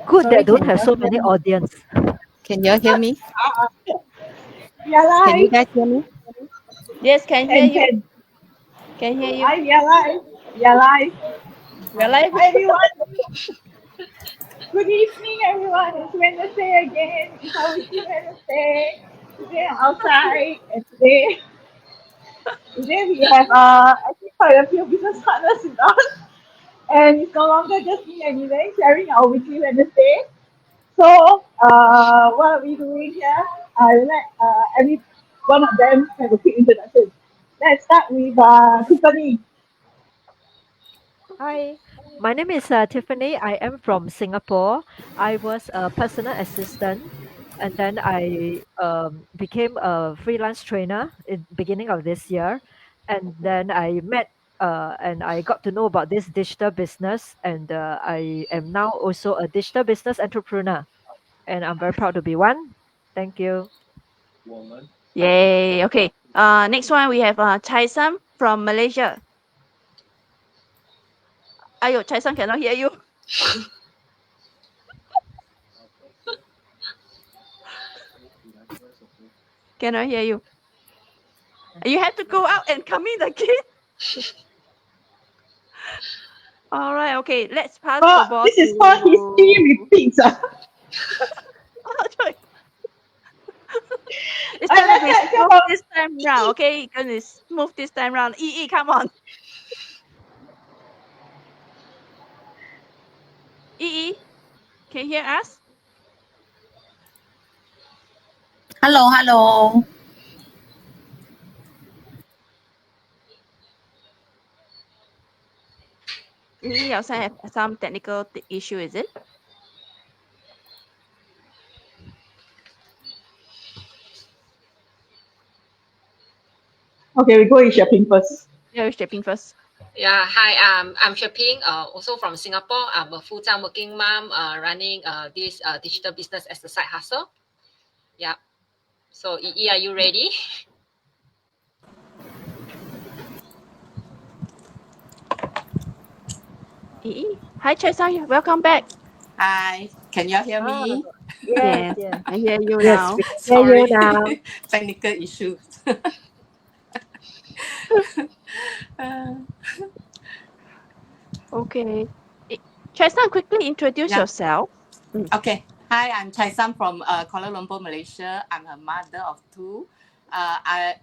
Good Sorry, that don't can have you so hear many me? audience. Can you all hear me? We are Can you live. guys hear me? Yes, can hear Can you. can. Can hear you. Hi, we are live. We are live. We're live. Hi everyone. Good evening, everyone. It's Wednesday again. It's our weekly Wednesday. Today I'm outside, and today we have I think quite a few business partners with us, and it's no longer just me and Elaine sharing our weekly Wednesday. So, what are we doing here? I will let every one of them have a quick introduction. Let's start with Tiffany. Hi, my name is Tiffany. I am from Singapore. I was a personal assistant, and then I became a freelance trainer in beginning of this year, and then I met and I got to know about this digital business, and I am now also a digital business entrepreneur, and I'm very proud to be one. Thank you. Yay. Okay. Next one we have Cye Sum from Malaysia. Ayo, Cye Sum cannot hear you. Cannot hear you. You have to go out and come in again. All right. Okay. Let's pass the ball This is for history to. repeats. Oh, sorry. It's Alright, gonna be let's hear smooth from this time round. Okay, it's gonna be smooth this time round. E, come on. E, can you hear us? Hello. You also have some technical issue, is it? Okay, we go with Xueping first. Yeah, we're shipping first. Yeah, hi. I'm Xueping. Also from Singapore. I'm a full-time working mom. Running this digital business as a side hustle. Yeah. So, are you ready? Hi, Chesa. Welcome back. Hi. Can you all hear Ah, me? yes, Yes, yes, I hear you yes. now. We can hear you Sorry. now. Technical issues. Uh, Okay. Chesa, quickly introduce yeah. yourself. Okay. Hi, I'm Cye Sum from Kuala Lumpur, Malaysia. I'm a mother of two. I've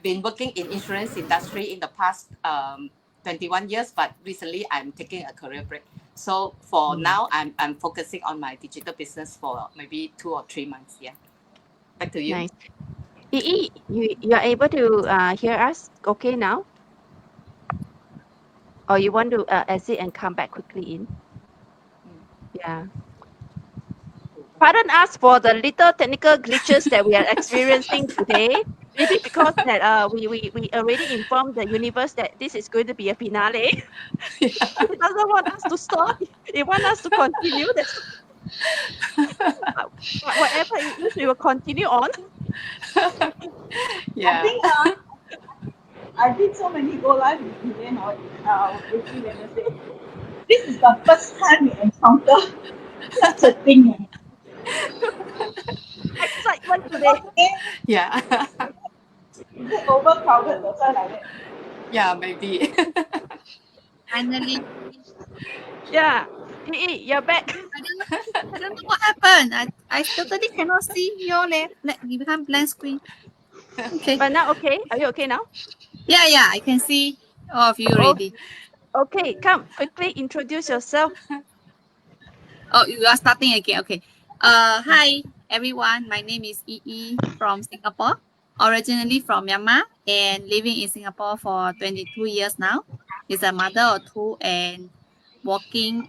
been working in insurance industry in the past 21 years, but recently I'm taking a career break. So for now, I'm focusing on my digital business for maybe 2 or 3 months. Yeah. Back to you. Nice. You are able to hear us okay now? Or you want to exit and come back quickly in? Yeah. Pardon us for the little technical glitches that we are experiencing today. Maybe because that we already informed the universe that this is going to be a finale. It doesn't want us to stop. It wants us to continue. That's whatever it is, we will continue on. I Yeah. think I did so many go live with Elaine or weekly Wednesday. This is the first time we encounter such a thing. Excitement today. Okay, Yeah. is it overcrowded? That's why like that. Yeah, maybe. Finally, Yeah. You're back. I don't know what happened. I totally cannot see your left. You become blank screen. Okay. But now okay. Are you okay now? Yeah, I can see all of you Oh, already. okay. Come quickly introduce yourself. Oh, you are starting again. Okay. Hi everyone. My name is Yi from Singapore. Originally from Myanmar and living in Singapore for 22 years now. Is a mother of two and working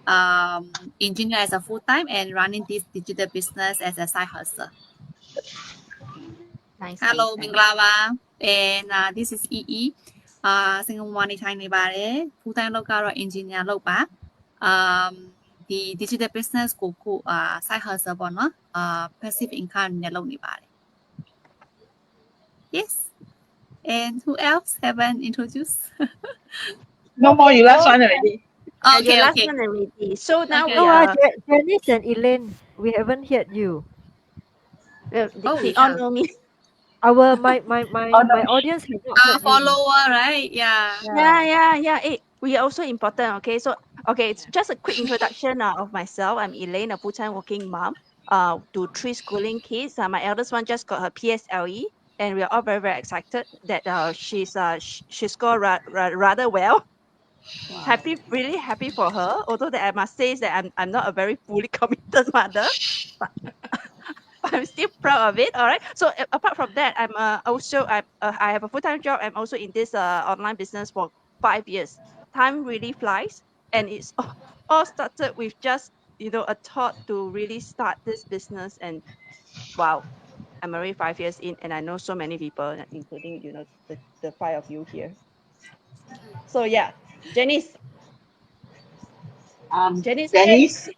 engineer as a full time and running this digital business as a side hustle. Nice. Hello မင်္ဂလာပါ and this is EE စင်ကာပူမှာနေထိုင်နေပါတယ် full time လုပ်ကတော့ engineer လုပ်ပါဒီ digital business ကိုခုside hustle ပေါ့နော်passive income နဲ့လုပ်နေပါတယ် yes and who else haven't introduced No more, you last one already. Yeah, your Okay, last okay, one already. So now okay. we No, are. Janice and Elaine, we haven't heard you. Oh They all yeah. know me. Our Oh no. my audience have not heard you. Follower, right? Yeah. Yeah, Yeah. yeah, yeah. We are also important. Okay, so okay, it's just a quick introduction of myself. I'm Elaine, a full-time working mom. To three schooling kids. My eldest one just got her PSLE, and we are all very very excited that she scored rather well. Wow. Happy, really happy for her. Although that I must say is that I'm not a very fully committed mother, but I'm still proud of it. All right. So apart from that, I have a full time job. I'm also in this online business for 5 years. Time really flies, and it's all started with just a thought to really start this business. And wow, I'm already 5 years in, and I know so many people, including the five of you here. So yeah, Janice, Janice, hey. Janice.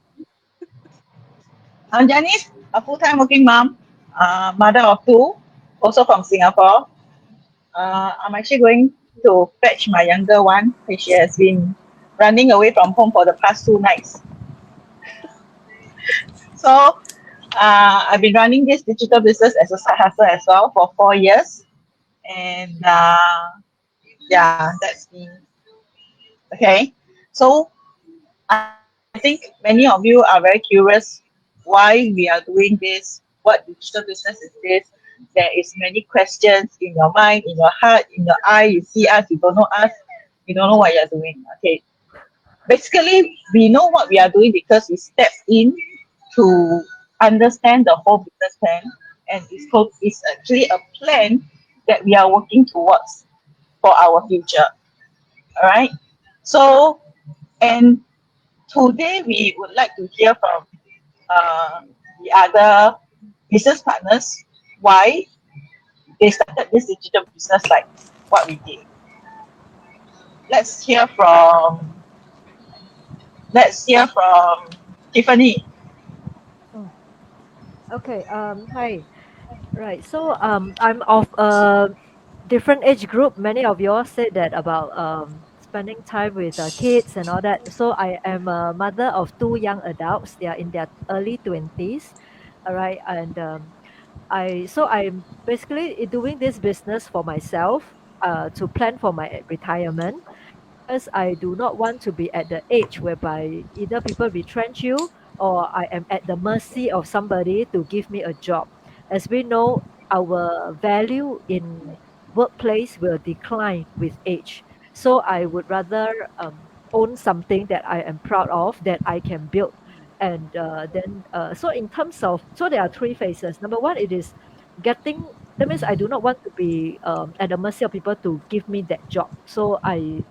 I'm Janice, a full-time working mom, mother of two, also from Singapore. I'm actually going to fetch my younger one, which she has been running away from home for the past 2 nights. So I've been running this digital business as a side hustle as well for 4 years. And yeah, that's me. Okay. So I think many of you are very curious why we are doing this, what digital business is this. There is many questions in your mind, in your heart, in your eye. You see us, you don't know us, you don't know what you're doing. Okay. Basically, we know what we are doing because we stepped in to understand the whole business plan, and it's actually a plan that we are working towards for our future. All right. So, and today we would like to hear from uh, the other business partners why they started this digital business like what we did. Let's hear from let's hear from Tiffany. Oh, okay. Hi. Right. So I'm of a different age group. Many of you all said that about spending time with kids and all that. So I am a mother of two young adults. They are in their early 20s. All right. And I'm basically doing this business for myself to plan for my retirement, because I do not want to be at the age whereby either people retrench you or I am at the mercy of somebody to give me a job. As we know, our value in workplace will decline with age. So I would rather own something that I am proud of, that I can build. And so in terms of, so there are three phases. Number one, it is getting, that means I do not want to be at the mercy of people to give me that job. So I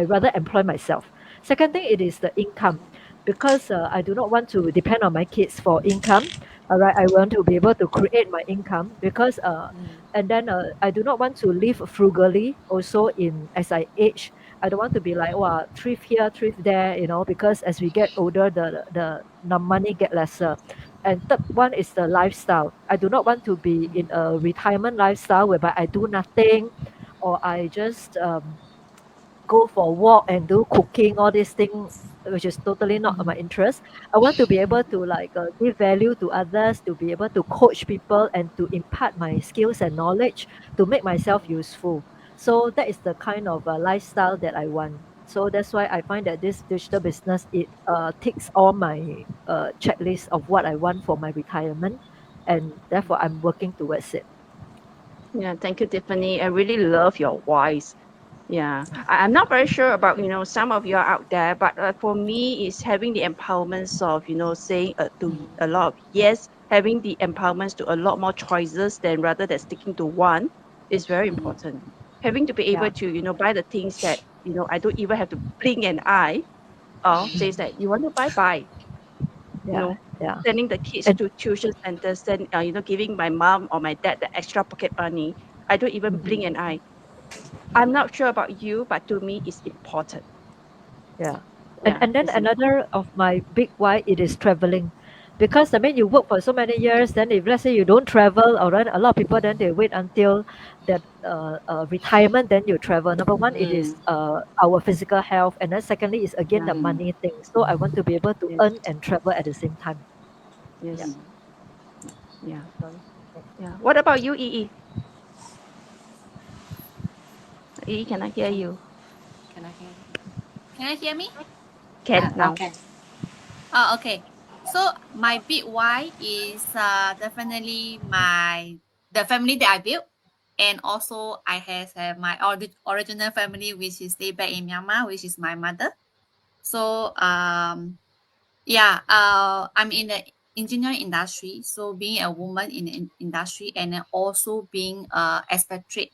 rather employ myself. Second thing, it is the income, because I do not want to depend on my kids for income. All right, I want to be able to create my income, because and then I do not want to live frugally. Also, in as I age, I don't want to be like, wow, thrift here, thrift there, because as we get older, the money get lesser. And third one is the lifestyle. I do not want to be in a retirement lifestyle whereby I do nothing, or I just go for a walk and do cooking, all these things, which is totally not my interest. I want to be able to like give value to others, to be able to coach people and to impart my skills and knowledge to make myself useful. So that is the kind of lifestyle that I want. So that's why I find that this digital business, it ticks all my checklist of what I want for my retirement, and therefore I'm working towards it. Yeah, thank you, Tiffany. I really love your voice. Yeah, I'm not very sure about some of you are out there, but for me, it's having the empowerments of saying to a lot of yes, having the empowerments to a lot more choices than rather than sticking to one is very important. Having to be able Yeah, to buy the things that I don't even have to blink an eye. Or says that you want to buy. you yeah, know, yeah. Sending the kids And to tuition centers, giving my mom or my dad the extra pocket money. I don't even blink mhm, an eye. I'm not sure about you, but to me, it's important. yeah. And Yeah, and then it's important. another of my big why, it is traveling. because I mean you work for so many years, then if let's say you don't travel, or then a lot of people then they wait until that retirement, then you travel. Number one, it is our physical health, and then secondly is again the Yeah. money thing. So I want to be able to Yes. earn and travel at the same time. Yeah. Yes. Yeah. Sorry. Yeah. What about you, Yi? Yi, can I hear you? Can I hear? Can I hear me? Can now. Okay. Oh, okay. So my big why is definitely the family that I built, and also I have my original family, which is stay back in Myanmar, which is my mother. So yeah, I'm in the engineering industry. So being a woman in the industry, and then also being expatriate,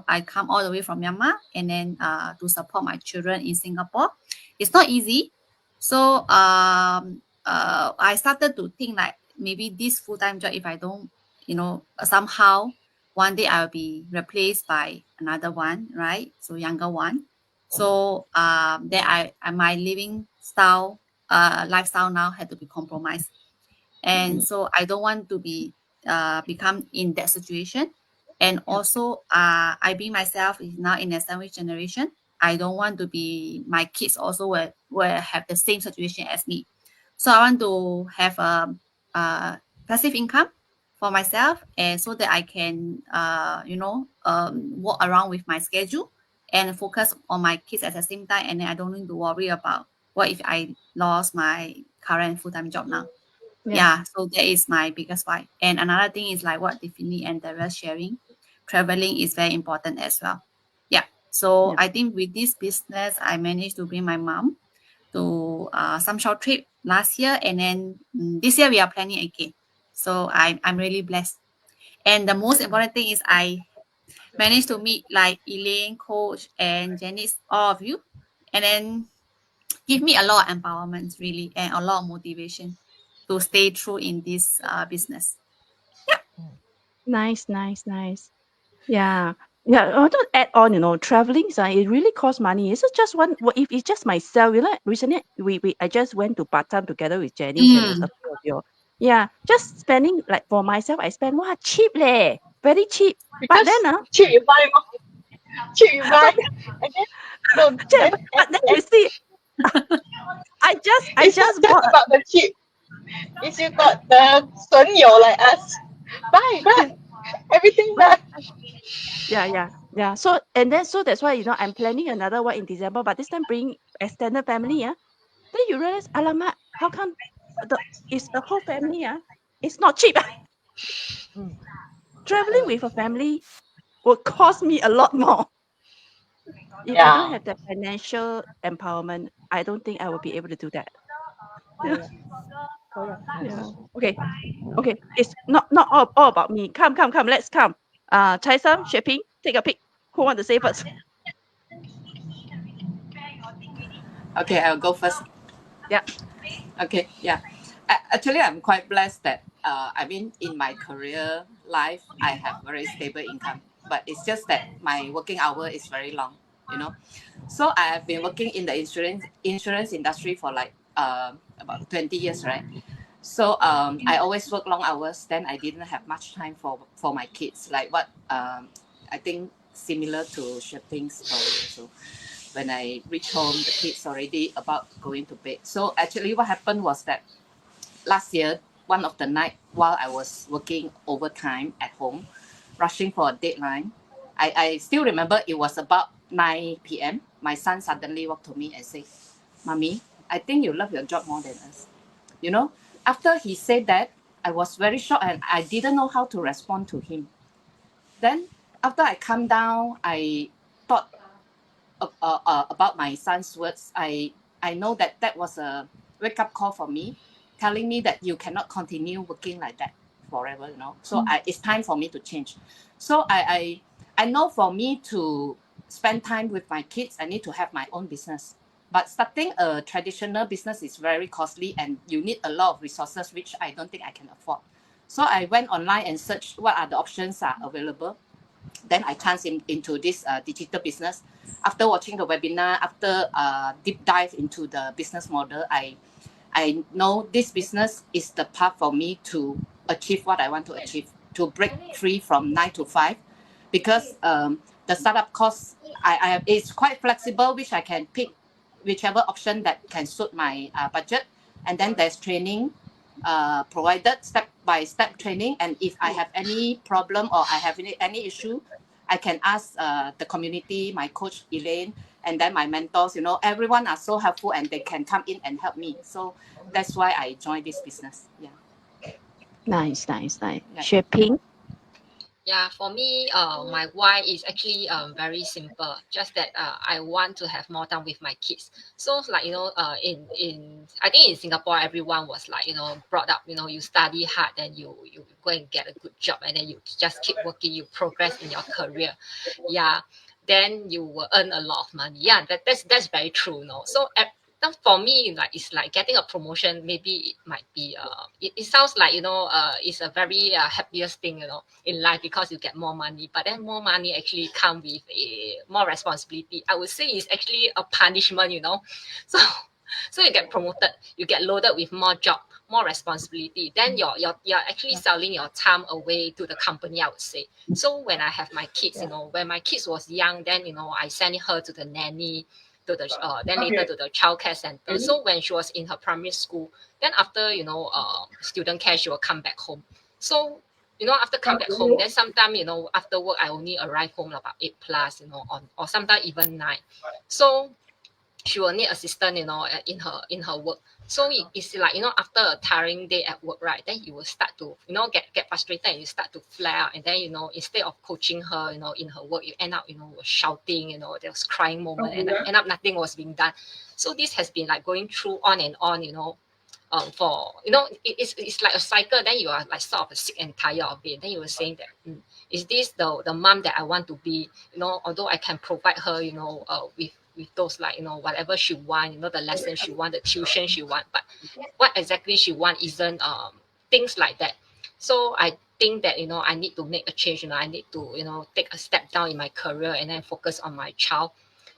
I come all the way from Myanmar, and then to support my children in Singapore. It's not easy. So I started to think like maybe this full-time job, if I don't, somehow one day I'll be replaced by another one, right? So younger one. So then my living lifestyle now had to be compromised, and so I don't want to become in that situation. And also I be myself is now in a sandwich generation. I don't want to be my kids also will have the same situation as me. So I want to have a passive income for myself, and so that I can walk around with my schedule and focus on my kids at the same time, and then I don't need to worry about what if I lost my current full-time job now. Yeah, so that is my biggest why. And another thing is like what Tiffany and Dara sharing, traveling is very important as well. Yeah. So Yeah. I think with this business, I managed to bring my mom to some short trip last year, and then this year we are planning again. So I'm really blessed. And the most important thing is I managed to meet like Elaine, Coach, and Janice, all of you, and then give me a lot of empowerment really, and a lot of motivation to stay true in this business. Nice, nice, nice. Yeah. Yeah, I want to add on, traveling, it really costs money. It's just if it's just myself, recently I just went to Batam together with Janice and Mm. a few of you. Yeah, just spending like for myself, I spend cheap leh, very cheap. But then, Because cheap you buy, cheap you buy, but and then no, yeah, then but then and you see, I it's not just just bought. about the cheap. If you got the 损友 like us, buy, everything But buy. yeah. So that's why I'm planning another one in December, but this time bring extended family. Yeah. Then you realize, alamak, how come it's the whole family? It's not cheap. Mm. Traveling Correct. with a family will cost me a lot more. If I don't Yeah. have the financial empowerment, I don't think I will be able to do that. Yeah. Correct. Correct. Yeah. Yes. Okay. Okay. It's not all about me. Come. Let's come. Cye Sum, Xueping, take a pick. Who want to say first? Okay, I'll go first. Yeah. Okay, yeah. Actually, I'm quite blessed that I mean, in my career life, I have very stable income. But it's just that my working hour is very long, you know. So I have been working in the insurance industry for like about 20 years, right? So I always work long hours. Then I didn't have much time for my kids. Like what I think similar to Xueping's story. So when I reach home, the kids already about going to bed. So actually, what happened was that last year, one of the night while I was working overtime at home, rushing for a deadline, I still remember it was about 9 p.m. My son suddenly walked to me and said, "Mommy, I think you love your job more than us." You know, after he said that, I was very shocked and I didn't know how to respond to him. Then after I calmed down, I thought about my son's words. I know that that was a wake up call for me, telling me that you cannot continue working like that forever. You know, so it's time for me to change. So I know for me to spend time with my kids, I need to have my own business. But starting a traditional business is very costly and you need a lot of resources, which I don't think I can afford. So I went online and searched what are the options are available. Then I chanced into this digital business. After watching the webinar, after deep dive into the business model, I I know this business is the path for me to achieve what I want to achieve, to break free from 9 to 5, because the startup cost I it's quite flexible, which I can pick whichever option that can suit my budget, and then there's training provided, step-by-step training, and if I have any problem or I have any issue, I can ask the community, my coach Elaine, and then my mentors. Everyone are so helpful and they can come in and help me. So that's why I joined this business. Yeah. Nice. Yeah. Xueping. Yeah, for me, my why is actually very simple. Just that I want to have more time with my kids. So like in I think in Singapore, everyone was like brought up. You study hard, then you go and get a good job, and then you just keep working. You progress in your career. Yeah, then you will earn a lot of money. Yeah, that's very true. No, so now for me, like it's like getting a promotion. Maybe it might be it sounds like it's a very happiest thing in life, because you get more money. But then more money actually come with a more responsibility. I would say it's actually a punishment. So so you get promoted, you get loaded with more job, more responsibility. Then you're actually selling your time away to the company, I would say. So when I have my kids, when my kids was young, then I sent her to the nanny, to the then later to the childcare center. So when she was in her primary school, then after student care, she will come back home. So after come back home, then sometime after work, I only arrive home about 8 plus, or sometimes even 9. So she will need assistance, in her work. So it's like, after a tiring day at work, right, then you will start to, get frustrated, and you start to flare out. And then, instead of coaching her, in her work, you end up, shouting, there was crying moment, and end up nothing was being done. So this has been like going through on and on, for, it's like a cycle. Then you are like sort of sick and tired of it. Then you were saying that, is this the mom that I want to be? Although I can provide her, with those, like, whatever she want, the lesson she want, the tuition she want, but what exactly she want isn't things like that. So I think that I need to make a change. I need to take a step down in my career and then focus on my child.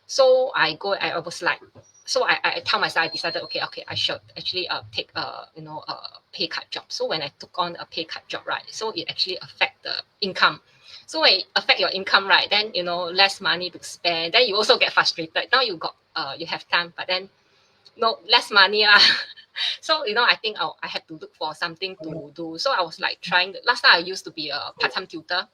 So I was like, so I tell myself, I decided, okay, I should actually take a pay cut job. So when I took on a pay cut job, right, so it actually affect the income. So when it affect your income, right, then less money to spend. Then you also get frustrated. Now you got you have time, but then no less money lah. So I think I had to look for something to do. So I was like trying. Last time I used to be a part-time tutor.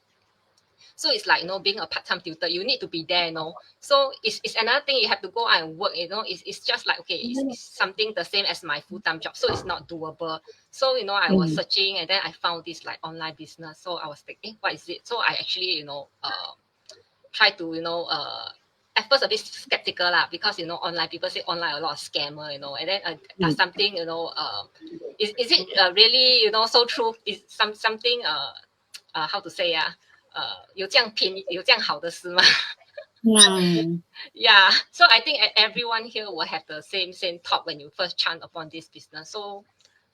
So it's like, being a part-time tutor, you need to be there, So it's another thing, you have to go out and work, it's just like, okay, it's something the same as my full-time job. So it's not doable. So, I was searching, and then I found this like online business. So I was thinking, what is it? So I actually, try to, at first a bit skeptical lah, because, online, people say online a lot of scammer, and then does something, is it really, so true? Is something, how to say, 有这样便宜有这样好的事吗？ Yeah, so I think everyone here will have the same thought when you first chance upon this business. So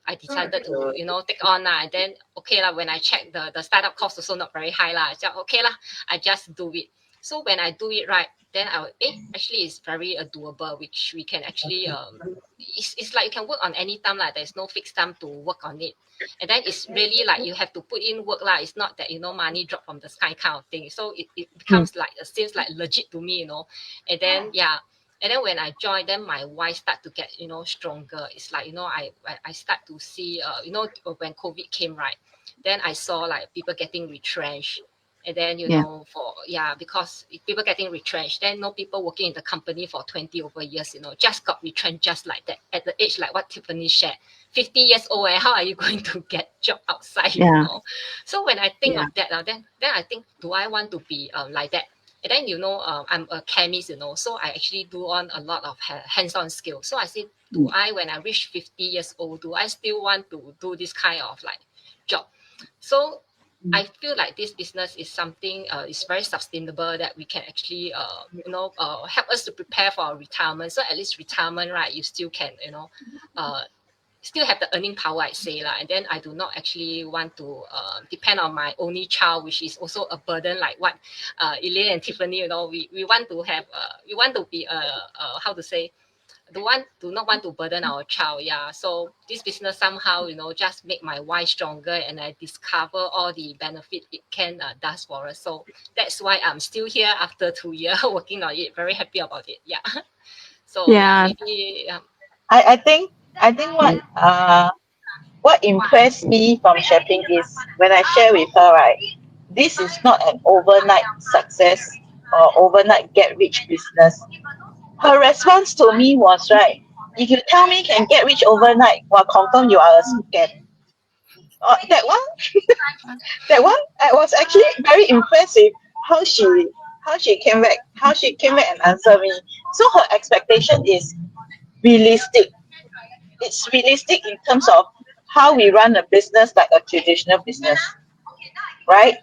I decided to take on and then okay lah. When I check the startup cost also not very high lah. So okay lah, I just do it. So when I do it right, then actually it's very doable, which we can actually it's like you can work on any time lah. There's no fixed time to work on it. And then it's really like you have to put in work lah. It's not that money drop from the sky kind of thing. So it becomes like it seems like legit to me, And then and then when I joined, then my why start to get stronger. It's like I start to see when COVID came, right, then I saw like people getting retrenched. And then because if people getting retrenched, then no people working in the company for 20 over years, just got retrenched just like that at the age like what Tiffany shared, 50 years old. How are you going to get job outside? So when I think of that, then I think, do I want to be like that? And then I'm a chemist, so I actually do on a lot of hands-on skills. So I say, do I, when I reach 50 years old, do I still want to do this kind of like job? So I feel like this business is something is very sustainable, that we can actually help us to prepare for our retirement. So at least retirement, right, you still can still have the earning power, I say lah. And then I do not actually want to depend on my only child, which is also a burden, like what Elaine and Tiffany, we want to have we want to be how to say, do not want to burden our child. Yeah, so this business somehow, just make my wife stronger, and I discover all the benefit it can does for us. So that's why I'm still here after 2 years working on it. Very happy about it. Yeah. So Yeah. maybe I think what impressed me from Xueping is when I share with her, right, this is not an overnight success or overnight get rich business. Her response to me was, right, if you tell me can get rich overnight, well, confirm you are a scam. That one I was actually very impressive how she came back and answered me. So her expectation is realistic. It's realistic in terms of how we run a business like a traditional business, right?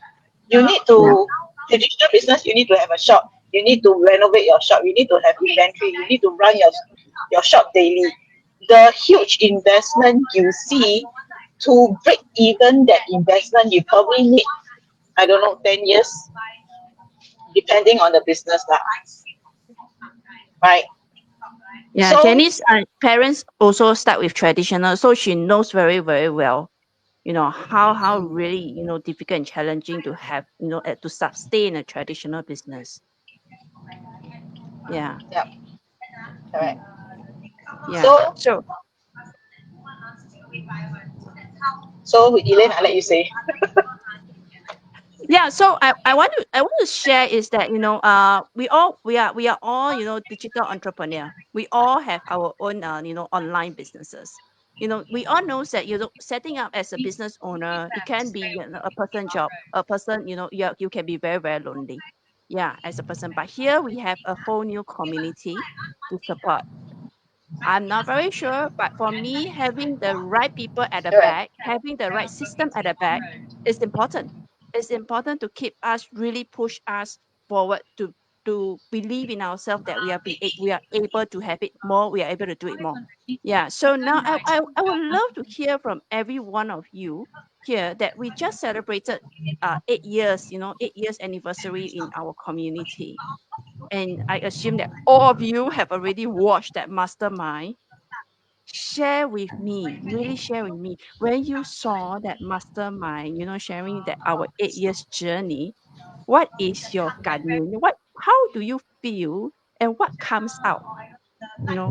You need Yeah. to traditional business. You need to have a shop. You need to renovate your shop. You need to have inventory. You need to run your shop daily. The huge investment you see to break even that investment, you probably need, I don't know, 10 years, depending on the business lah, right? Yeah, So Jenny's parents also start with traditional, so she knows very, very well, how really, difficult and challenging to have, to sustain a traditional business. Yeah. yeah, correct. Yeah. So So so Elaine, I let you say. yeah, so I want to share is that we are all digital entrepreneur. We all have our own online businesses. We all know that setting up as a business owner, it can be a person job. A person, you can be very, very lonely. Yeah, as a person. But here we have a whole new community to support. I'm not very sure, but for me, having the right people at the Correct. back, having the right system at the back is important. It's important to keep us really push us forward to believe in ourselves that we are able to have it more. We are able to do it more. Yeah. So now I would love to hear from every one of you here that we just celebrated 8 years, 8 years anniversary in our community. And I assume that all of you have already watched that mastermind. Share with me, really share with me when you saw that mastermind, sharing that our 8 years journey. What is your gut? How do you feel, and what comes out, you know,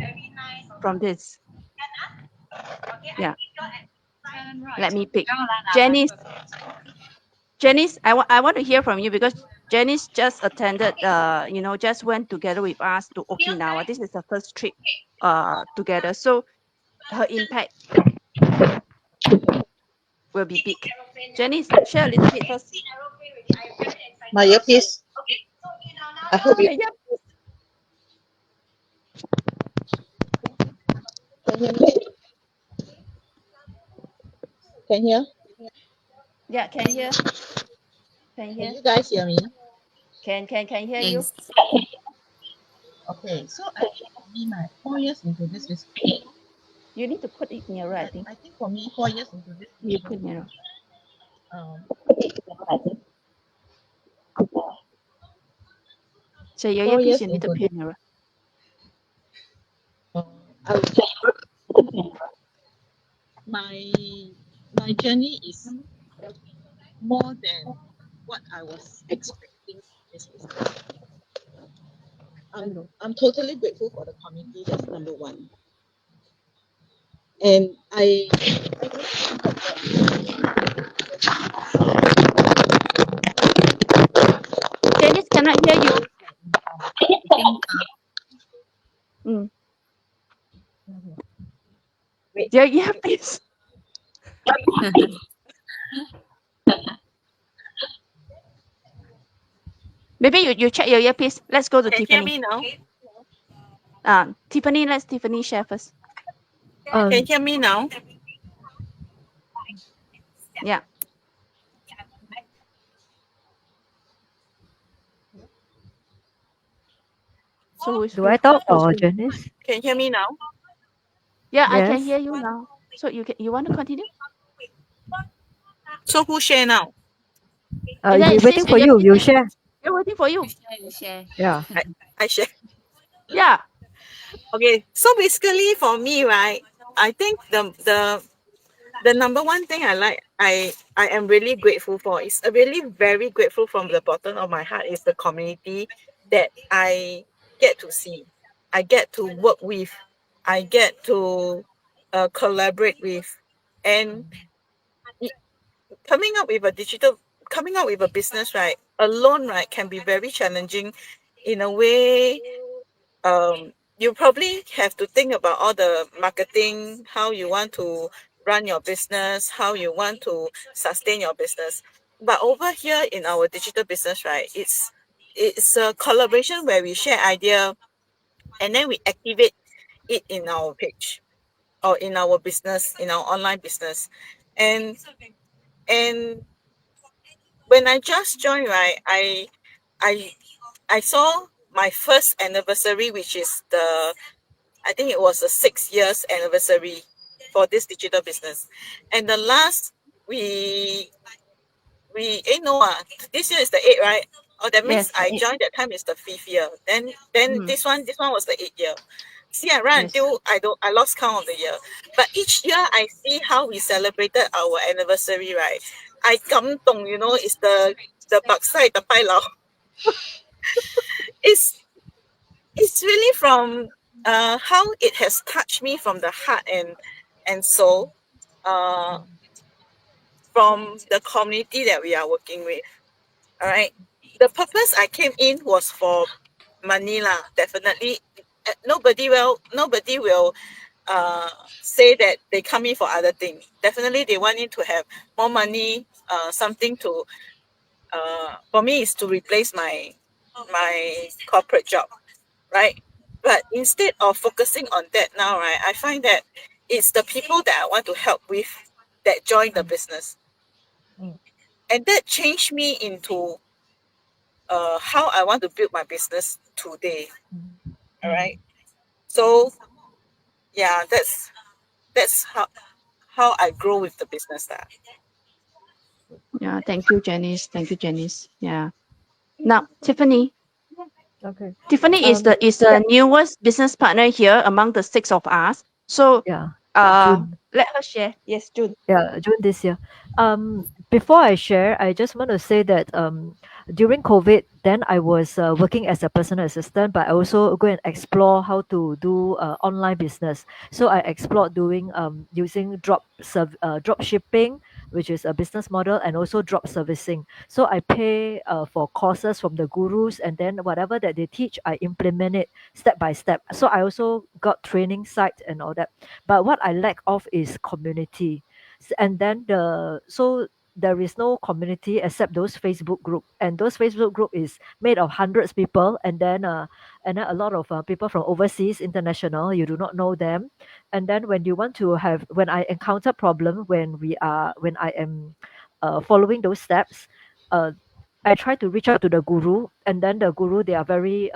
from this? Yeah, let me pick. Janice, Janice, I want to hear from you because Janice just attended, just went together with us to Okinawa. This is the first trip together. So her impact will be big. Janice, share a little bit first. My earpiece. I hope you Yeah, yeah, can hear me. Can hear? yeah, can hear, can Can hear, you guys hear me? can hear you. Yes. Okay, so I think for me, my 4 years into this business, You need to put it nearer, I think. I think for me, 4 years into this You business, put nearer. um, So your four earpiece, years you need to into put this, nearer. I would say my my journey is more than what I was expecting from this business. I'm totally grateful for the community. That's number one. And Janice cannot hear you. I think Mm. wait, Your earpiece. Maybe you check your earpiece. Let's go to Can you hear Tiffany. me now? Tiffany, let's Tiffany share first. Can you Um, hear me now? Yeah. So who is do I talk or who? Janice? Can you hear me now? Yeah, I can Yes. hear you now. So you want to continue? So who share now? And then We're it waiting says your for you. earpiece You is share. we're waiting for you. share. Yeah. I share. Yeah. Okay, so basically for me, right, I think the number one thing I am really grateful for is really very grateful from the bottom of my heart is the community that I get to see, I get to work with, I get to collaborate with, and it- coming up with a digital, coming up with a business, right, alone, right, can be very challenging in a way. You probably have to think about all the marketing, how you want to run your business, how you want to sustain your business. But over here in our digital business, right, it's a collaboration where we share idea and then we activate it in our page or in our business, in our online business. And and when I just joined, right, I I saw my first anniversary, which is I think it was the 6 years anniversary for this digital business. And the last we no this year is the eighth, right? Oh, that means Yes, the I eight. joined that time is the fifth year. Then Mm, this one was the 8th year. See, I ran yes. until I lost count of the year. But each year I see how we celebrated our anniversary, right? I 感动, it's the backside, the pai lao. It's it's really from how it has touched me from the heart and soul, uh, from the community that we are working with. All right. The purpose I came in was for money lah. Definitely, nobody will say that they come in for other things. Definitely, they want it to have more money. Something to for me is to replace my corporate job, right? But instead of focusing on that now, right, I find that it's the people that I want to help with that join the business. Mm, And that changed me into how I want to build my business today. mm, All mm. right. So yeah, that's how I grow with the business that. Yeah, thank you, Janice. Thank you, Janice. Yeah. Now, Tiffany. Okay. Tiffany is Um, yeah, the newest business partner here among the six of us. So, yeah. June. let her share. Yes, June. Yeah, June this year. Before I share, I just want to say that during COVID, then I was working as a personal assistant, but I also go and explore how to do online business. So I explored doing using drop shipping, which is a business model, and also drop servicing. So I pay for courses from the gurus, and then whatever that they teach, I implement it step by step. So I also got training site and all that. But what I lack of is community. And then there is no community except those Facebook group, and those Facebook group is made of hundreds people, and then a lot of people from overseas, international, you do not know them. And then when I encounter problem, when I am following those steps, uh, I try to reach out to the guru, and then the guru, they are very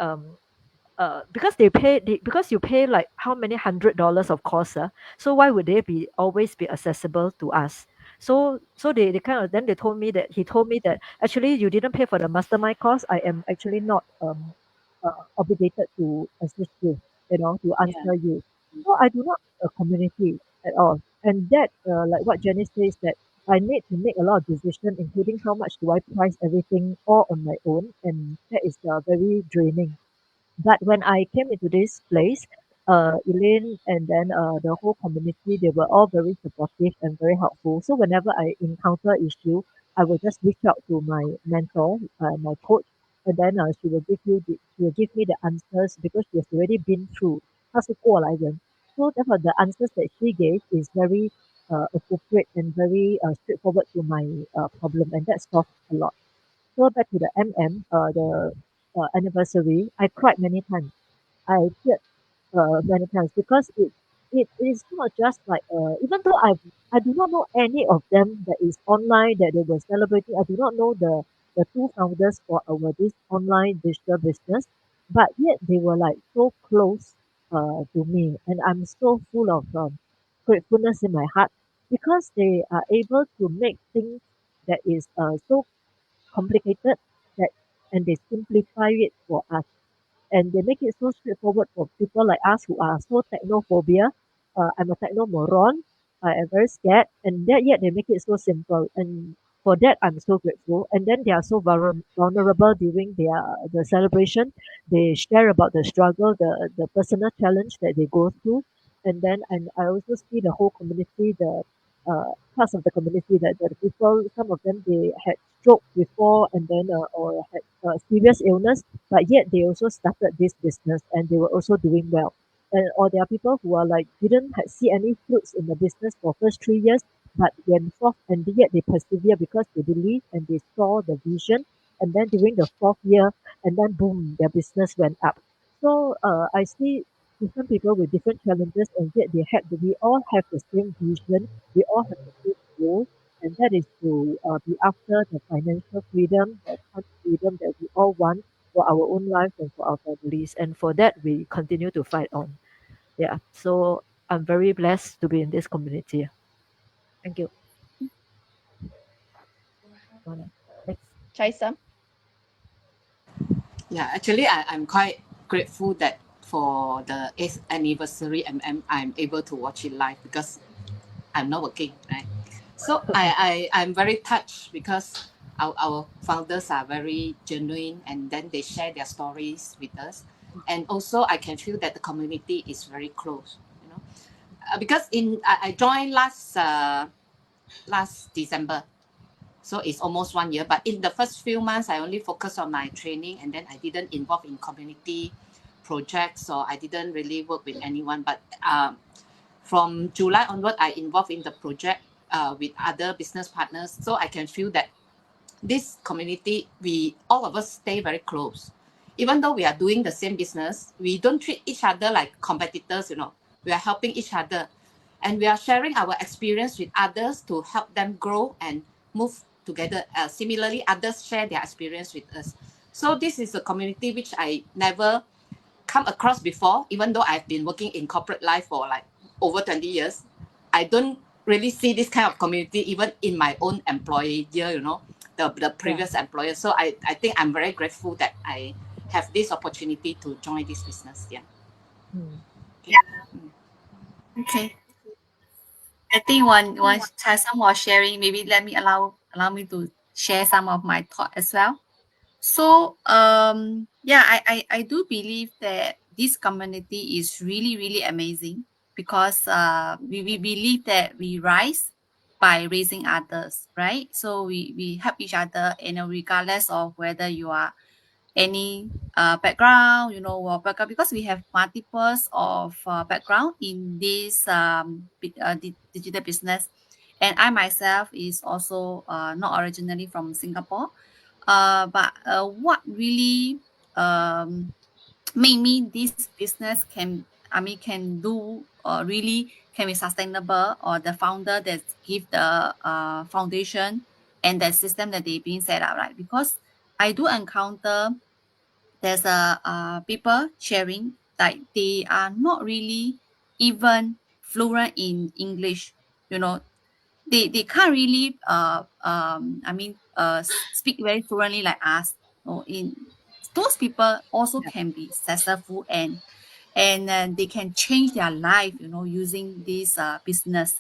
because you pay like how many $100 of course, so why would they be always be accessible to us? So they kind of, then he told me that actually you didn't pay for the mastermind course. I am actually not obligated to assist you, to Yeah. answer you. So I do not a community at all. And that, like what Jenny says, that I need to make a lot of decision, including how much do I price everything all on my own, and that is very draining. But when I came into this place, Elaine and then the whole community, they were all very supportive and very helpful. So whenever I encounter issue, I will just reach out to my mentor, my coach, and then she will give me the answers because she has already been through. 她是过来人. So therefore, the answers that she gave is very appropriate and very straightforward to my problem, and that solved a lot. So back to the the anniversary, I cried many times. I teared many times because it is not just like even though I do not know any of them that is online that they were celebrating. I do not know the two founders for our this online digital business, but yet they were like so close to me, and I'm so full of gratefulness in my heart because they are able to make things that is so complicated that and they simplify it for us. and they make it so straightforward for people like us who are so technophobia. I'm a techno moron. I am very scared, and yet they make it so simple. And for that, I'm so grateful. And then they are so vulnerable during the celebration. They share about the struggle, the personal challenge that they go through. And I also see the whole community, the parts of the community that the people, some of them they had stroke before and then or had serious illness, but yet they also started this business and they were also doing well. And or there are people who are like didn't see any fruits in the business for first 3 years, but when fourth and yet they persevere because they believe and they saw the vision. And then during the fourth year, and then boom, their business went up. So I see different people with different challenges, and yet we all have the same vision, we all have the same goal, and that is to be after the financial freedom, the fun freedom that we all want for our own lives and for our families. And for that, we continue to fight on. Yeah. So I'm very blessed to be in this community. Thank you. Next. Cye Sum. Yeah, actually, I'm quite grateful that for the 8th anniversary, I'm able to watch it live because I'm not working, right? So I'm very touched because our founders are very genuine and then they share their stories with us. And also I can feel that the community is very close, you know. Because I joined last December. So it's almost 1 year. But in the first few months, I only focused on my training and then I didn't involve in community projects, or I didn't really work with anyone. But from July onward, I involved in the project with other business partners. So I can feel that this community, all of us stay very close. Even though we are doing the same business, we don't treat each other like competitors, you know. We are helping each other. And we are sharing our experience with others to help them grow and move together. Similarly, others share their experience with us. So this is a community which I never come across before, even though I've been working in corporate life for like over 20 years. I don't really see this kind of community even in my own employer, you know, the previous employer. So I think I'm very grateful that I have this opportunity to join this business. Yeah. Mm. Okay. I think one Cye Sum was sharing, maybe let me allow me to share some of my thought as well. So yeah, I do believe that this community is really, really amazing because we believe that we rise by raising others, right? So we help each other, you know, regardless of whether you are any background, you know, or background, because we have multiples of background in this digital business. And I myself is also not originally from Singapore. But what really made me this business can do really can be sustainable, or the founder that give the foundation and the system that they being set up, right? Because I do encounter there's a people sharing that they are not really even fluent in English, you know. They can't really speak very fluently like us. So in those people also Yeah. can be successful, and they can change their life, you know, using this business.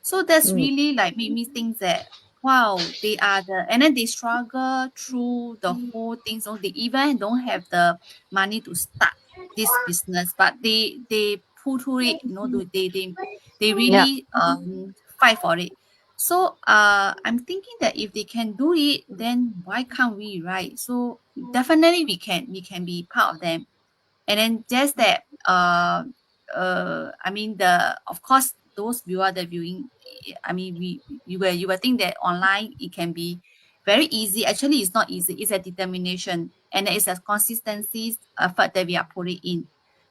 So that's Mm. really like made me think that wow, they are the, and then they struggle through the whole thing. So they even don't have the money to start this business, but they pull through it, you know. They Yeah. really fight for it. So I'm thinking that if they can do it, then why can't we, right? So definitely we can be part of them. And then just that I mean, the of course those viewer the viewing, I mean, you will think that online it can be very easy. Actually it's not easy. It's a determination, and it's a consistency effort that we are putting in.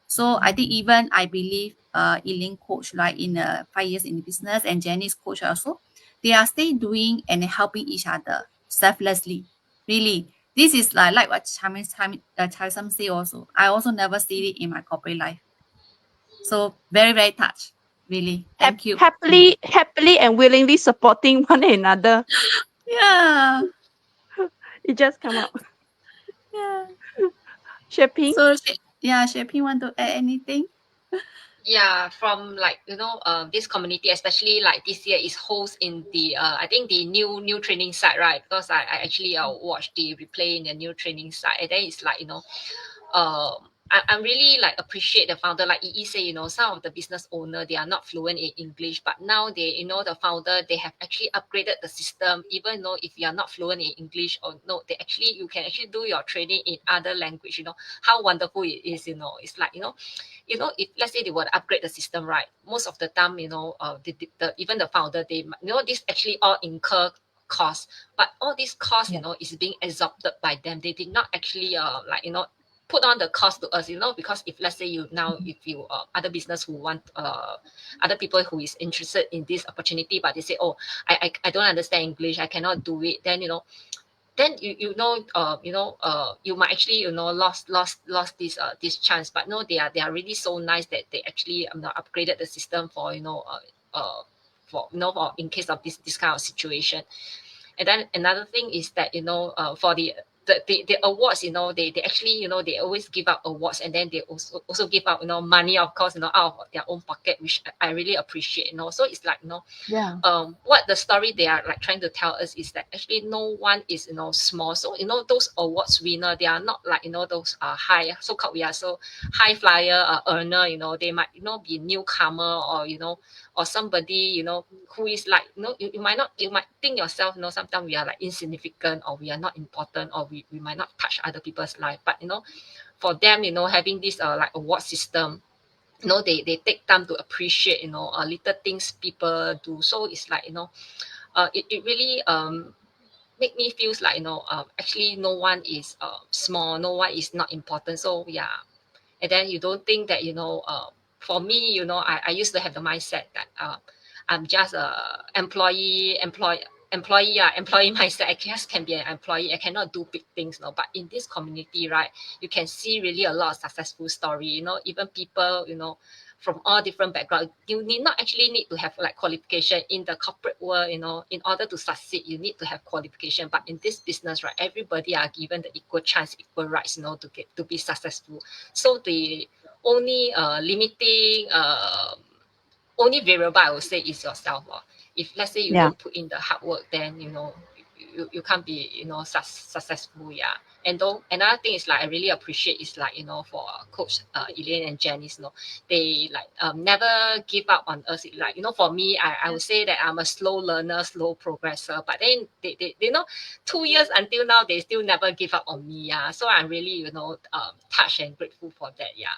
So I think even I believe Eileen coach, like in 5 years in the business, and Janice coach also, they are still doing and helping each other selflessly. Really, this is like what Chai Sum say also. I also never see it in my corporate life. So very, very touched. Really. Thank you. Happily and willingly supporting one another. Yeah. It just come out. Yeah. Xueping. So Yeah, Xueping, want to add anything? Yeah, from like this community, especially like this year is host in the I think the new training site, right? Because I actually watched the replay in the new training site, and then it's like I'm really like appreciate the founder, like Yi say, some of the business owner, they are not fluent in English, but now they, the founder, they have actually upgraded the system. Even though if you are not fluent in English, or no, you can actually do your training in other language. How wonderful it is. It's like if let's say they were to upgrade the system, right? Most of the time, even the founder, they this actually all incur cost, but all these costs, is being absorbed by them. They did not actually put on the cost to us, because if let's say if you other business who want other people who is interested in this opportunity, but they say, oh, I don't understand English, I cannot do it, then then you might actually lost this chance. But no, they are really so nice that they actually upgraded the system for for in case of this kind of situation. And then another thing is that for the awards, they actually they always give out awards, and then they also give out money, of course, out of their own pocket, which I really appreciate. So it's like Yeah. what the story they are like trying to tell us is that actually no one is small. So those awards winner, they are not like those high, so called, we are so high flyer earner. They might be newcomer, or or somebody who is like you might think yourself, sometimes we are like insignificant, or we are not important, or we might not touch other people's life. But for them, having this like award system, they take time to appreciate little things people do. So it's like it really make me feels like actually no one is small, no one is not important. So yeah. And then you don't think that for me, I used to have the mindset that I'm just a employee mindset. I just can be an employee, I cannot do big things. But in this community, right, you can see really a lot of successful story. Even people from all different backgrounds. You need not actually need to have like qualification in the corporate world. In order to succeed, you need to have qualification. But in this business, right, everybody are given the equal chance, equal rights, to be successful. So the only limiting only variable I would say is yourself. If let's say you Yeah. don't put in the hard work, then you can't be successful. Yeah. And though another thing is like I really appreciate is like for Coach Elaine and Janice, they like never give up on us. Like for me, I would say that I'm a slow learner, slow progressor. But then they 2 years until now, they still never give up on me. Yeah. So I'm really touched and grateful for that. Yeah.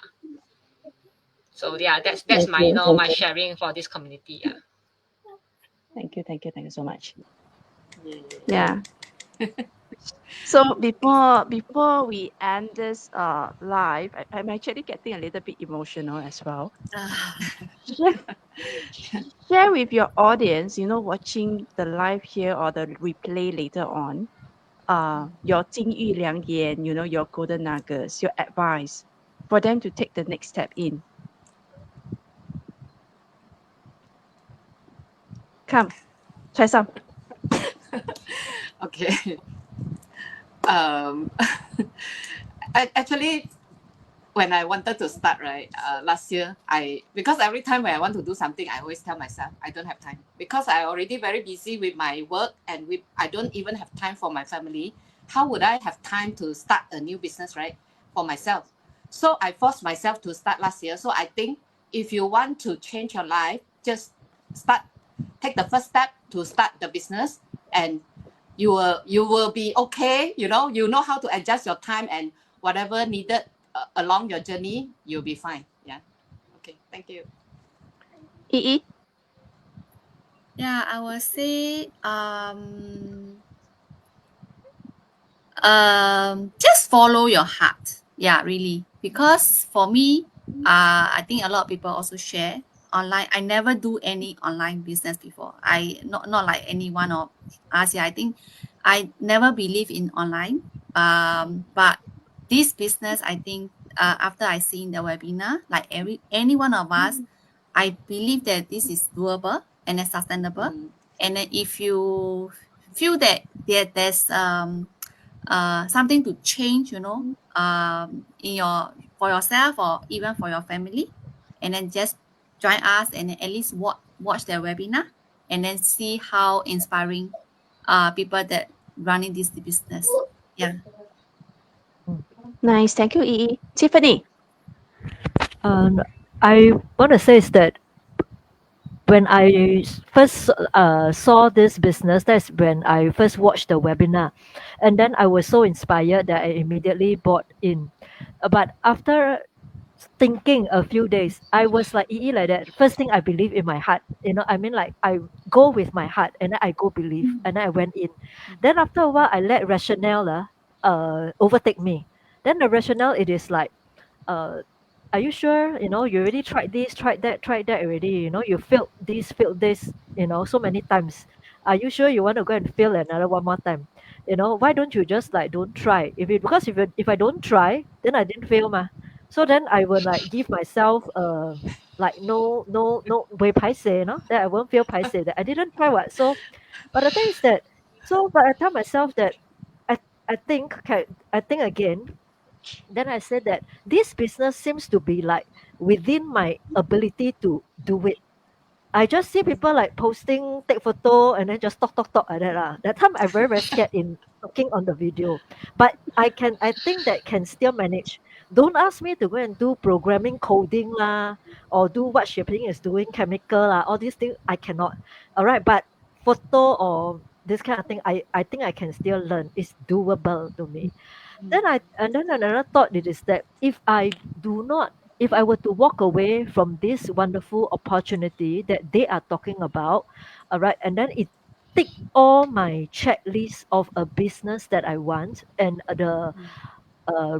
So yeah, that's Thank my you. my sharing for this community. Yeah. Thank you. Thank you. Thank you so much. Yeah. Yeah. So before we end this live, I'm actually getting a little bit emotional as well. Share, share with your audience, watching the live here or the replay later on, your 金玉良言, your golden nuggets, your advice for them to take the next step in. Come, Cye Sum. Okay. um actually, when I wanted to start, right, last year, because every time when I want to do something, I always tell myself I don't have time, because I already very busy with my work, and I don't even have time for my family. How would I have time to start a new business, right, for myself? So I forced myself to start last year. So I think if you want to change your life, just take the first step to start the business, and you will be okay. You know how to adjust your time, and whatever needed along your journey, you'll be fine. Yeah. Okay, thank you. Yi. Yeah, I will say just follow your heart. Yeah, really. Because for me, I think a lot of people also share online. I never do any online business before. I not like any one of us. Yeah, I think I never believe in online. But this business, I think after I seen the webinar, like any one of us, I believe that this is doable and it's sustainable. Mm. And then if you feel that there's something to change, for yourself or even for your family, and then just join us and then at least watch their webinar and then see how inspiring people that running this business. Yeah. Nice. Thank you, Yi. Tiffany. I want to say is that when I first saw this business, that's when I first watched the webinar. And then I was so inspired that I immediately bought in. But after thinking a few days, I was like EE like that. First thing I believe in my heart. I mean like I go with my heart and then I go believe and then I went in. Then after a while I let rationale overtake me. Then the rationale it is like uh are you sure you already tried that already, you failed this so many times. Are you sure you want to go and fail another one more time? Why don't you just like don't try? Because if I don't try, then I didn't fail ma. So then I will like give myself like no way paise, that I won't feel paise that I didn't try what. So but the thing is that, but I tell myself that i I think okay, I think again. Then I said that this business seems to be like within my ability to do it. I just see people like posting, take photo, and then just talk like that. That time I very scared in talking on the video. But I think that can still manage. Don't ask me to go and do programming coding lah, or do what Xueping is doing, chemical lah, all these things I cannot. All right, but photo or this kind of thing, I think I can still learn. It's doable to me. Then another thought it is that if I were to walk away from this wonderful opportunity that they are talking about, all right, and then it tick all my checklist of a business that I want and the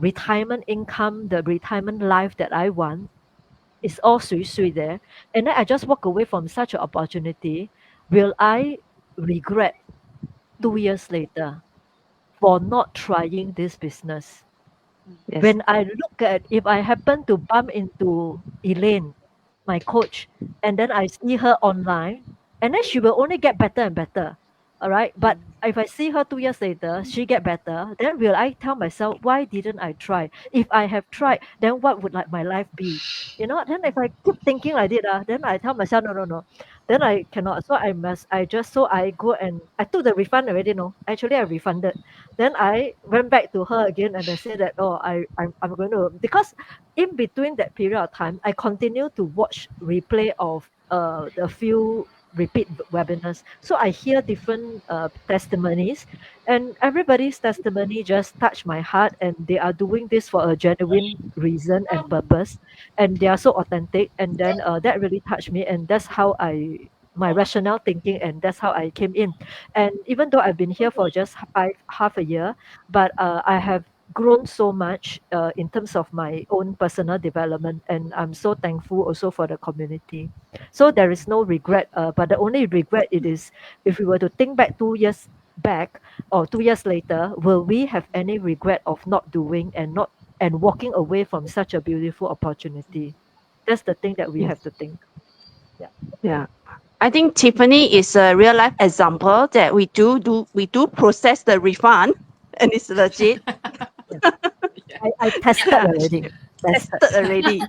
retirement income, the retirement life that I want, is all sui there, and then I just walk away from such an opportunity, will I regret 2 years later for not trying this business? Yes. When I look at if I happen to bump into Elaine, my coach, and then I see her online, and then she will only get better and better. All right. But if I see her 2 years later, she get better, then will I tell myself, why didn't I try? If I have tried, then what would like my life be? Then if I keep thinking like that, then I tell myself, no, no, no. Then I cannot. So I go and I took the refund already, no. Actually I refunded. Then I went back to her again and I said that, oh, I'm going to, because in between that period of time, I continue to watch replay of the few repeat webinars. So I hear different testimonies, and everybody's testimony just touched my heart, and they are doing this for a genuine reason and purpose, and they are so authentic. And then that really touched me, and that's how my rationale thinking, and that's how I came in. And even though I've been here for just half a year, but I have grown so much in terms of my own personal development, and I'm so thankful also for the community. So there is no regret, but the only regret it is, if we were to think back 2 years back or 2 years later, will we have any regret of not doing and walking away from such a beautiful opportunity? That's the thing that we have to think. Yeah. I think Tiffany is a real life example that we do process the refund and it's legit. I tested already. Tested already.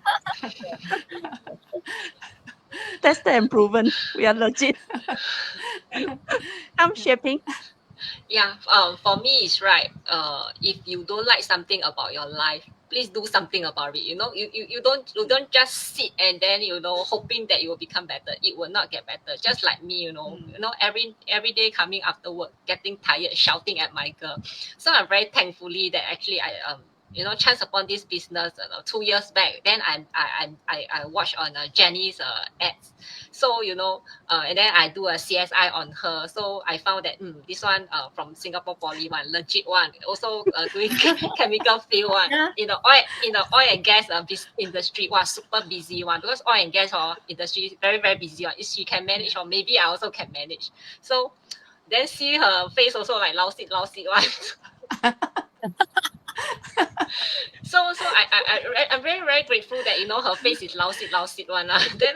Tested and proven. We are legit. I'm Xueping. Yeah, for me it's right. If you don't like something about your life, please do something about it. You don't just sit and then hoping that it will become better. It will not get better. Just like me, every day coming after work, getting tired, shouting at my girl. So I'm very thankfully that actually I chance upon this business 2 years back. Then I watched on Jenny's ads. So and then I do a CSI on her. So I found that this one from Singapore Poly one, legit one. Also doing chemical field one. Yeah. Oil and gas industry, super busy one. Because oil and gas industry is very very busy one. If she can manage, or maybe I also can manage. So then see her face also like lousy one. So I'm very very grateful that her face is lousy one. Then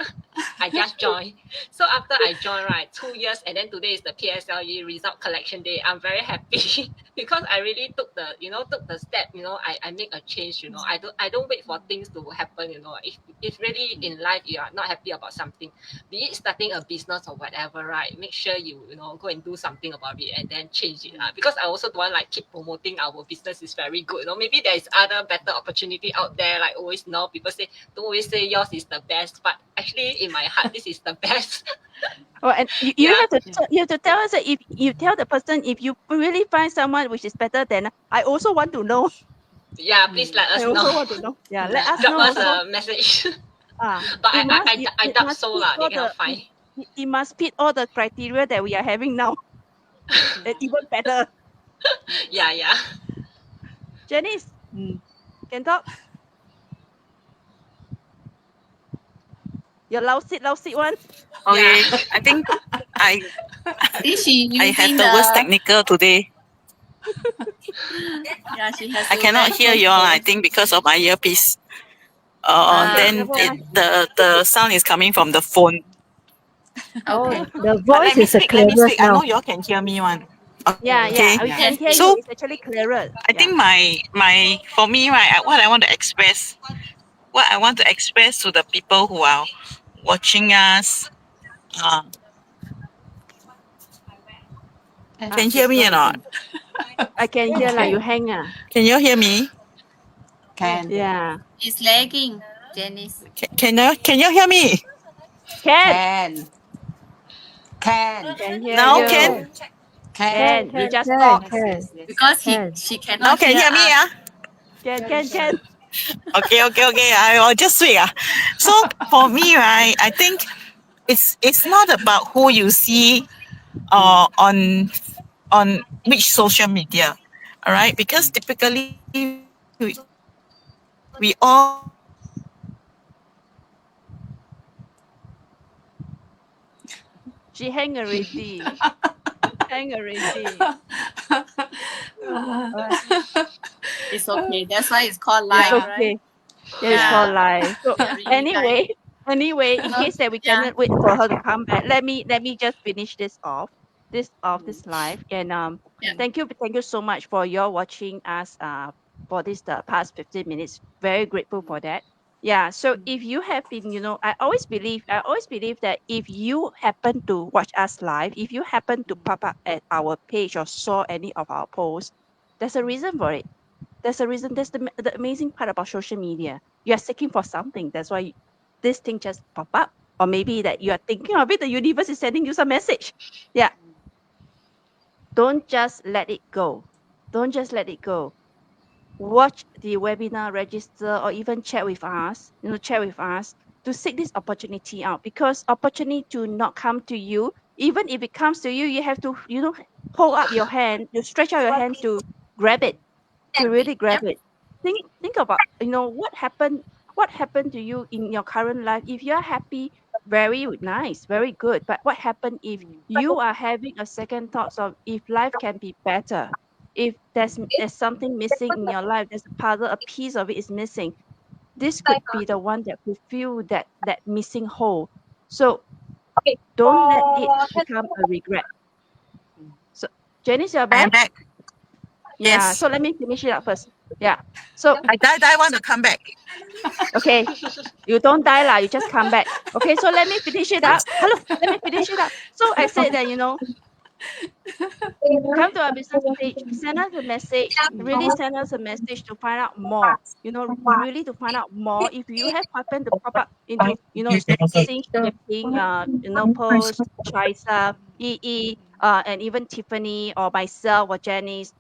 I just joined. So after I joined, right, 2 years, and then today is the PSLE result collection day. I'm very happy. because I really took the step, I make a change, I don't wait for things to happen, if really in life you are not happy about something, be it starting a business or whatever, right? Make sure you go and do something about it and then change it. Because I also don't want like keep promoting our business is very good. Maybe there is other better opportunity out there. Like always people say, don't always say yours is the best, but actually in my heart this is the best. Oh, and you Yeah. you have to tell us that if you tell the person if you really find someone which is better than I also want to know. Yeah, please let I us know. also want to know. Yeah, let us Drop know us also. a message. But It must I it doubt must so fit lah. They all cannot find. it must fit all the criteria that we are having now. And even better. Yeah. Janice, can talk? Your lousy one? Okay, Yeah. I think I I think she I have using the worst the technical today. yeah, she has I to cannot wear hear close you all. I to think because of my earpiece. Okay, Then never mind. the sound is coming from the phone. Oh, okay. the But let voice me is the speak. Let me clearest speak. I know now. you all can hear me one. Yeah, Okay. we can Yes, hear please. you. So It's actually clearer. I Yeah. think my for me, right, what I want to express, what I want to express to the people who are watching us. Uh, can you hear It's me or not not? working. I can hear like you Okay. hang. Can you hear me? Can. Yeah. It's lagging, Janice. Can you hear me? Can. Can. Can. Can hear Now you. can Can. Can. You Can, just can, talk. Yes, can, yes, yes. Because can. she now cannot can hear hear me? us. Ah. Can. Okay. I'll just wait. So for me, right, I think it's not about who you see on which social media. All right, because typically we all She hang already. Hang already. It's okay. That's why it's called It's live, Yeah. right? okay. Yeah, it's Yeah. called live. So Yeah, really live. anyway, in case that we Yeah. cannot wait for her to come back, let me just finish this off. This live. And Yeah. thank you so much for your watching us for this the past 15 minutes. Very grateful for that. Yeah. So if you have been, I always believe that if you happen to watch us live, if you happen to pop up at our page or saw any of our posts, there's a reason for it. There's a reason. That's the amazing part about social media. You are seeking for something. That's why this thing just pop up. Or maybe that you are thinking of it, the universe is sending you some message. Yeah. Don't just let it go. Don't just let it go. Watch the webinar, register, or even chat with us, to seek this opportunity out, because opportunity do not come to you. Even if it comes to you, you have to, hold up your hand, you stretch out your hand to grab it, to really grab Yep. it. Think about, what happened to you in your current life. If you're happy, very nice, very good. But what happened if you are having a second thoughts of if life can be better? If there's something missing in your life, there's a puzzle, a piece of it is missing. This could be the one that fulfill that missing hole. So don't let it become a regret. So Janice, you're I am back? back. Yeah. Yes, So let me finish it up first. Yeah. So I die want to come back. okay, you don't die lah, you just come back. Okay, so let me finish it up. Hello, let me finish it up. So I said that, come to our business page, send us a message, really send us a message to find out more. Really to find out more. If you have happened to pop up into, seeing Xueping, post, Cye Sum, and even Tiffany or myself or Janice,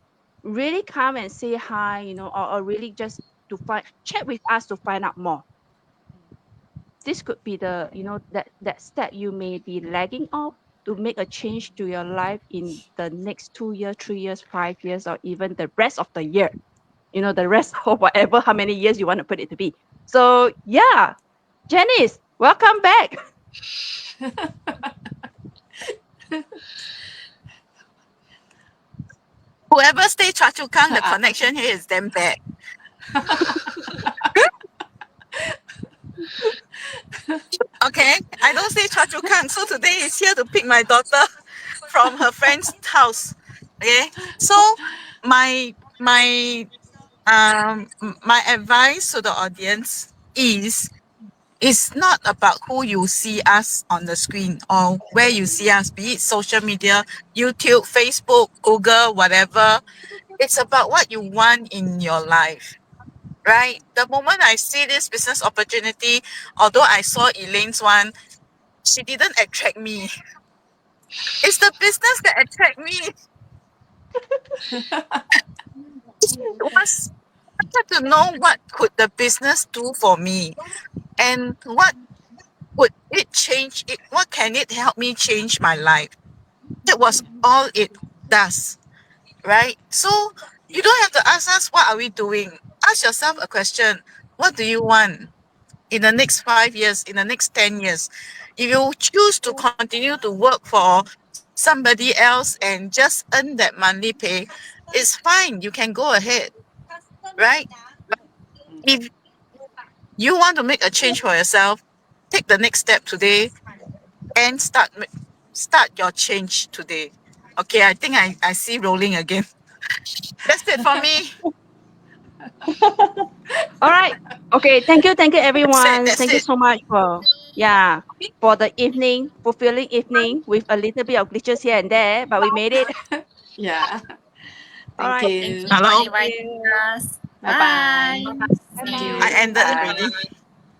really come and say hi, or really just to chat with us to find out more. This could be the, that step you may be lagging off to make a change to your life in the next 2 years, 3 years, 5 years, or even the rest of the year. The rest of whatever, how many years you want to put it to be. So yeah, Janice, welcome back. Whoever stay Choa Chu Kang, the connection here is damn bad. Okay, I don't stay Choa Chu Kang, so today is here to pick my daughter from her friend's house. Okay, so my my advice to the audience is it's not about who you see us on the screen or where you see us, be it social media, YouTube, Facebook, Google, whatever. It's about what you want in your life, right? The moment I see this business opportunity, although I saw Elaine's one, she didn't attract me. It's the business that attract me. It was wanted to know what could the business do for me and what would it change it, what can it help me change my life. That was all it does, right? So you don't have to ask us what are we doing. Ask yourself a question. What do you want in the next 5 years, in the next 10 years? If you choose to continue to work for somebody else and just earn that monthly pay, it's fine. You can go ahead, right? But if you want to make a change for yourself, take the next step today and start your change today. Okay, I think I see rolling again. That's it for me. All right. Okay. Thank you. Thank you, That's it. everyone. That's Thank you it. so much for the evening, fulfilling evening with a little bit of glitches here and there, but we made it. Yeah. All Thank right. Thank you you. for Hello. Thank inviting you. us. Bye Bye. bye. Bye Thank I you. bye. ended Bye. already.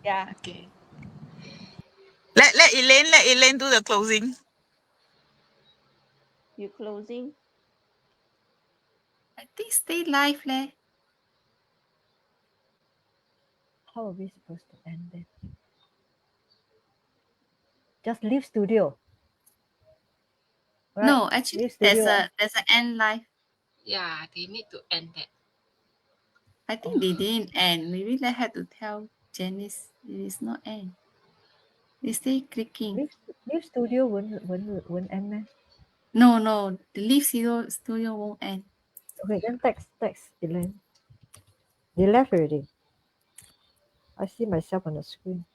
Yeah. Okay. Let Elaine do the closing. You closing? I think stay live leh. How are we supposed to end it? Just leave studio. Right? No, actually Leave studio. there's an end live. Yeah, they need to end that. I think they didn't end. Maybe I had to tell Janice it is not end. They stay clicking. Leave studio won't end, meh? No, the leave studio won't end. Okay, then text Elaine. They left already. I see myself on the screen.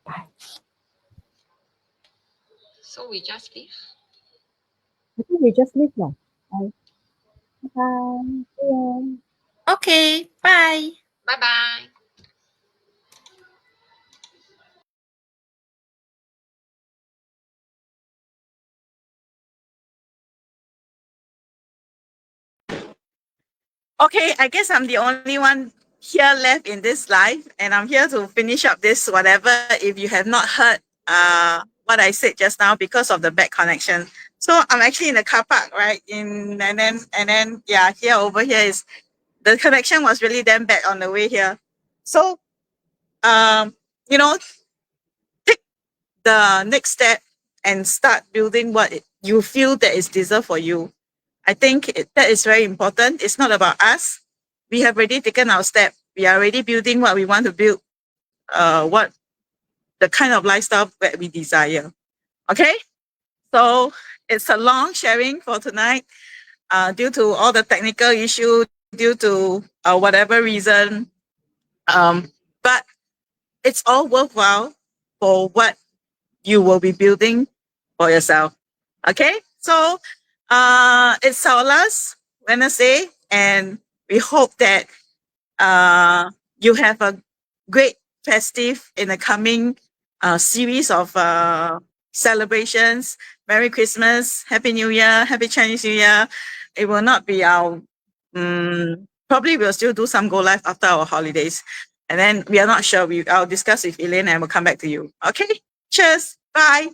Bye. So we just leave. I think we just leave now. Bye. Bye. See ya. Okay, bye. Bye bye. Okay, I guess I'm the only one here left in this live, and I'm here to finish up this whatever. If you have not heard what I said just now because of the bad connection. So I'm actually in the car park, right? And then yeah, here over here is the connection was really damn bad on the way here. So you know, take the next step and start building what you feel that is deserved for you. I think that is very important. It's not about us. We have already taken our step. We are already building what we want to build, what the kind of lifestyle that we desire. Okay? So it's a long sharing for tonight due to all the technical issue, due to whatever reason. But it's all worthwhile for what you will be building for yourself. Okay? So it's our last Wednesday, and we hope that you have a great festive in the coming series of celebrations. Merry Christmas, Happy New Year, Happy Chinese New Year. It will not be our, probably we'll still do some go live after our holidays. And then we are not sure. I'll discuss with Elaine and we'll come back to you. Okay? Cheers. Bye.